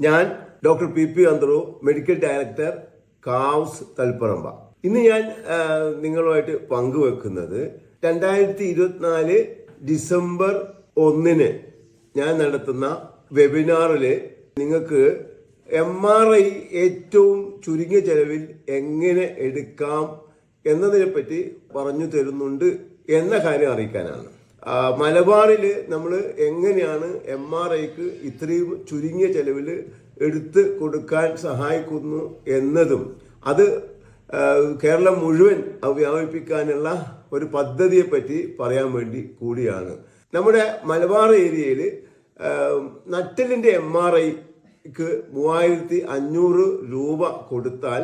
ഞാൻ doctor P Antharu, medical director, കാവ്സ് തളിപ്പറമ്പ. ഇന്ന് ഞാൻ നിങ്ങളുമായിട്ട് പങ്കുവെക്കുന്നത് 2024 ഡിസംബർ 1 ഞാൻ നടത്തുന്ന വെബിനാറിൽ നിങ്ങൾക്ക് MRI ഏറ്റവും ചുരുങ്ങിയ ചെലവിൽ എങ്ങനെ എടുക്കാം എന്നതിനെപ്പറ്റി പറഞ്ഞു തരുന്നുണ്ട് എന്ന കാര്യം അറിയിക്കാനാണ്. മലബാറിൽ നമ്മൾ എങ്ങനെയാണ് MRIക്ക് ഇത്രയും ചുരുങ്ങിയ ചെലവിൽ എടുത്ത് കൊടുക്കാൻ സഹായിക്കുന്നു എന്നതും അത് കേരളം മുഴുവൻ വ്യാപിപ്പിക്കാനുള്ള ഒരു പദ്ധതിയെപ്പറ്റി പറയാൻ വേണ്ടി കൂടിയാണ്. നമ്മുടെ മലബാർ ഏരിയയിൽ നട്ടലിൻ്റെ MRIക്ക് 3500 രൂപ കൊടുത്താൽ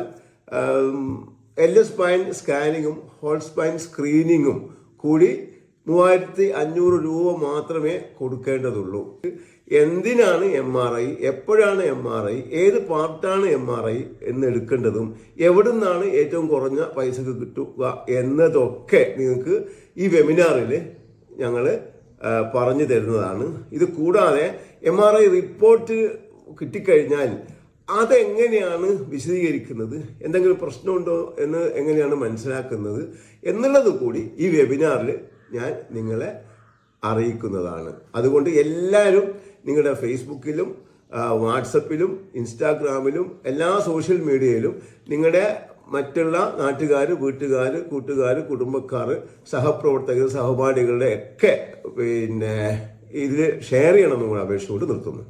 LS സ്പൈൻ സ്കാനിങ്ങും ഹോൾ സ്പൈൻ സ്ക്രീനിങ്ങും കൂടി 3500 രൂപ മാത്രമേ കൊടുക്കേണ്ടതുള്ളൂ. എന്തിനാണ് MRI, എപ്പോഴാണ് MRI, ഏത് പാർട്ടാണ് MRI എന്ന് എടുക്കേണ്ടതും എവിടുന്നാണ് ഏറ്റവും കുറഞ്ഞ പൈസക്ക് കിട്ടുക എന്നതൊക്കെ നിങ്ങൾക്ക് ഈ വെബിനാറിൽ ഞങ്ങൾ പറഞ്ഞു തരുന്നതാണ്. ഇത് കൂടാതെ MRI റിപ്പോർട്ട് കിട്ടിക്കഴിഞ്ഞാൽ അതെങ്ങനെയാണ് വിശദീകരിക്കുന്നത്, എന്തെങ്കിലും പ്രശ്നമുണ്ടോ എന്ന് എങ്ങനെയാണ് മനസ്സിലാക്കുന്നത് എന്നുള്ളത് കൂടി ഈ വെബിനാറിൽ ഞാൻ നിങ്ങളെ അറിയിക്കുന്നതാണ്. അതുകൊണ്ട് എല്ലാവരും നിങ്ങളുടെ ഫേസ്ബുക്കിലും വാട്സപ്പിലും ഇൻസ്റ്റാഗ്രാമിലും എല്ലാ സോഷ്യൽ മീഡിയയിലും നിങ്ങളുടെ മറ്റുള്ള നാട്ടുകാർ, വീട്ടുകാർ, കൂട്ടുകാർ, കുടുംബക്കാർ, സഹപ്രവർത്തകർ, സഹപാഠികളുടെ ഒക്കെ ഇതിൽ ഷെയർ ചെയ്യണമെന്ന് കൂടെ അപേക്ഷയോട് നിർത്തുന്നു.